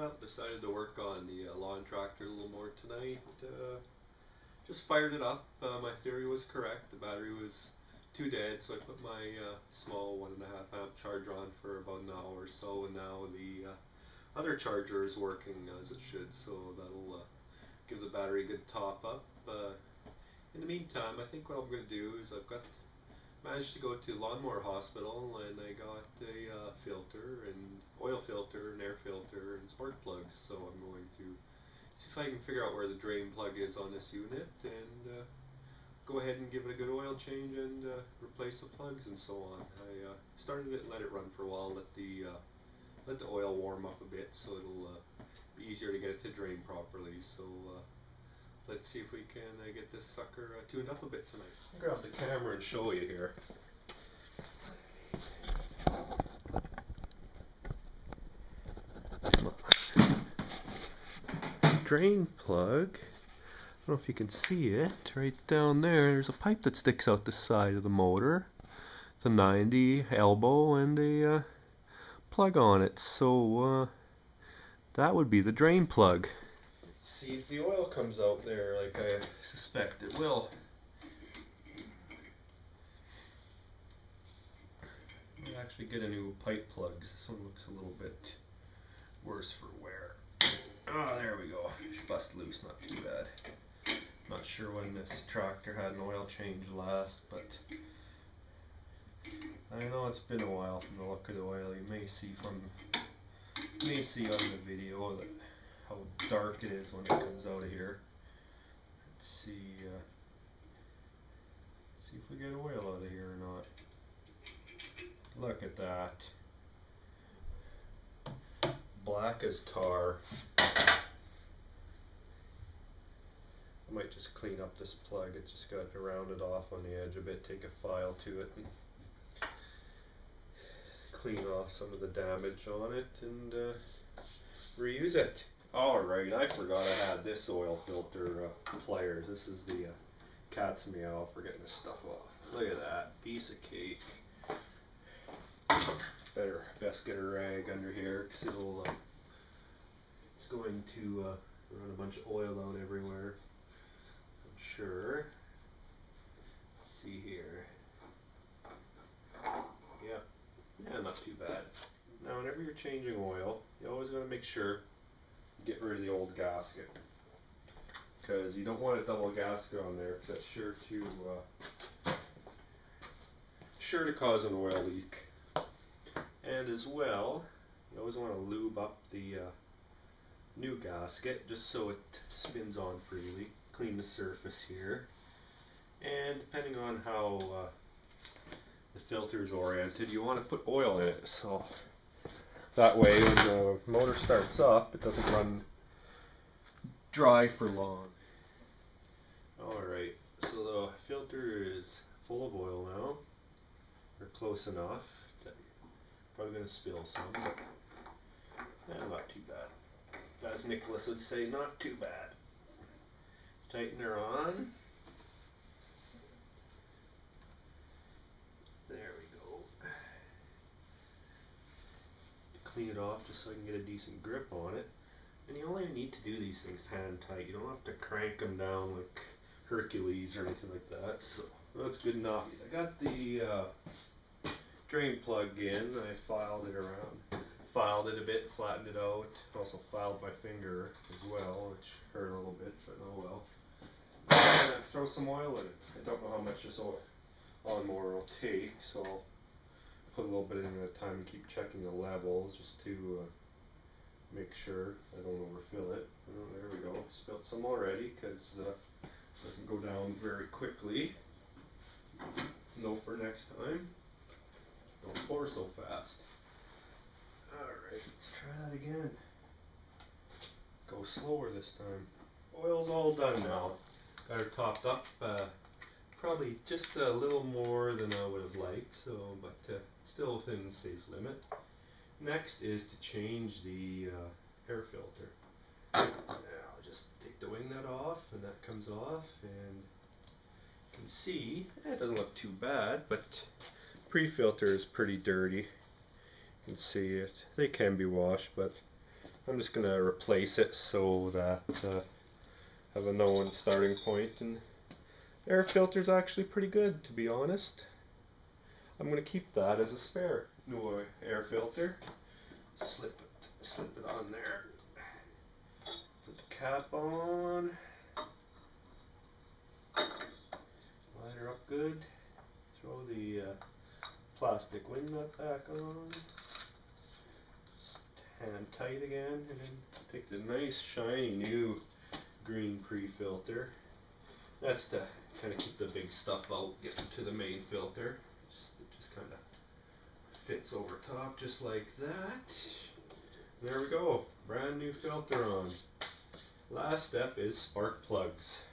Well, decided to work on the lawn tractor a little more tonight. Just fired it up. My theory was correct. The battery was too dead, so I put my small 1.5 amp charger on for about an hour or so, and now the other charger is working as it should, so that'll give the battery a good top up. In the meantime, I think what I'm going to do is managed to go to Lawnmower Hospital, and I got a filter and oil filter and air filter and spark plugs, so I'm going to see if I can figure out where the drain plug is on this unit and go ahead and give it a good oil change and replace the plugs and so on. I started it and let it run for a while, let the oil warm up a bit so it'll be easier to get it to drain properly. So let's see if we can get this sucker tuned up a bit tonight. I'll grab the camera and show you here. Drain plug. I don't know if you can see it. Right down there's a pipe that sticks out the side of the motor. It's a 90 elbow and a plug on it. So that would be the drain plug. Let's see if the oil comes out there like I suspect it will. I'll actually get a new pipe plug. This one looks a little bit worse for wear. Ah, there we go. Just bust loose, not too bad. Not sure when this tractor had an oil change last, but I know it's been a while from the look of the oil. You may see on the video that how dark it is when it comes out of here. Let's see if we get oil out of here or not. Look at that. Black as tar. I might just clean up this plug. It's just got to round it off on the edge a bit, take a file to it and clean off some of the damage on it and reuse it. Alright, I forgot I had this oil filter pliers. This is the cat's meow for getting this stuff off. Look at that, piece of cake. Best get a rag under here because it's going to run a bunch of oil out everywhere, I'm sure. Let's see here. Yeah, not too bad. Now whenever you're changing oil, you always got to make sure you get rid of the old gasket, because you don't want a double gasket on there because that's sure to cause an oil leak. And as well, you always want to lube up the new gasket just so it spins on freely. Clean the surface here, and depending on how the filter is oriented, you want to put oil in it, so that way when the motor starts up it doesn't run dry for long. Alright, so the filter is full of oil now, or close enough. Probably going to spill some, but not too bad. As Nicholas would say, not too bad. Tighten her on. There we go. Clean it off just so I can get a decent grip on it. And you only need to do these things hand tight. You don't have to crank them down like Hercules or anything like that. So that's good enough. I got the drain plug in. I filed it around. Filed it a bit, flattened it out. Also filed my finger as well, which hurt a little bit, but oh well. I'm gonna throw some oil in it. I don't know how much this lawnmower will take, so I'll put a little bit in at a time and keep checking the levels just to make sure I don't overfill it. Oh, there we go. Spilled some already because it doesn't go down very quickly. No for next time. Don't pour so fast. Alright, let's try that again. Go slower this time. Oil's all done now. Got her topped up. Probably just a little more than I would have liked, but still within the safe limit. Next is to change the air filter. Now I'll just take the wing nut off, and that comes off, and you can see it doesn't look too bad, but pre-filter is pretty dirty. You can see it. They can be washed, but I'm just going to replace it so that I have a known starting point. And air filter's actually pretty good, to be honest. I'm going to keep that as a spare. New air filter. Slip it on there. Put the cap on. Line her up good. Throw the plastic wing nut back on. Hand tight again, and then take the nice shiny new green pre-filter. That's to kind of keep the big stuff out, get into the main filter. It just kind of fits over top just like that. There we go, brand new filter on. Last step is spark plugs.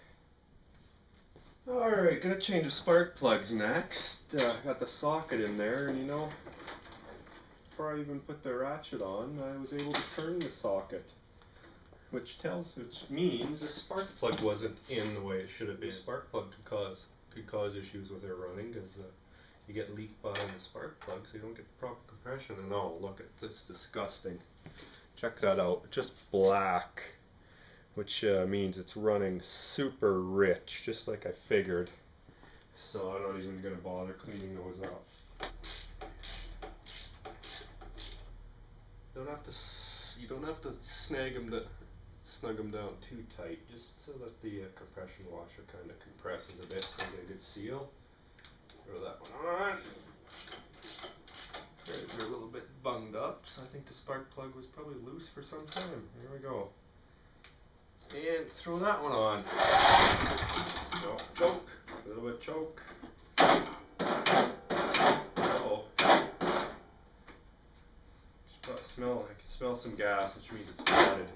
Alright, gonna change the spark plugs next. Got the socket in there, and you know, before I even put the ratchet on, I was able to turn the socket. Which means the spark plug wasn't in the way it should have been. Spark plug could cause issues with it running, because you get leak behind the spark plug, so you don't get proper compression. And oh, look at this, disgusting. Check that out, just black, which means it's running super rich, just like I figured. So I'm not even going to bother cleaning those up. You don't have to snug them down too tight, just so that the compression washer kind of compresses a bit, so you get a good seal. Throw that one on. They're a little bit bunged up, so I think the spark plug was probably loose for some time. There we go. And throw that one on. No, choke. A little bit choke. Uh-oh. I can smell some gas, which means it's flooded.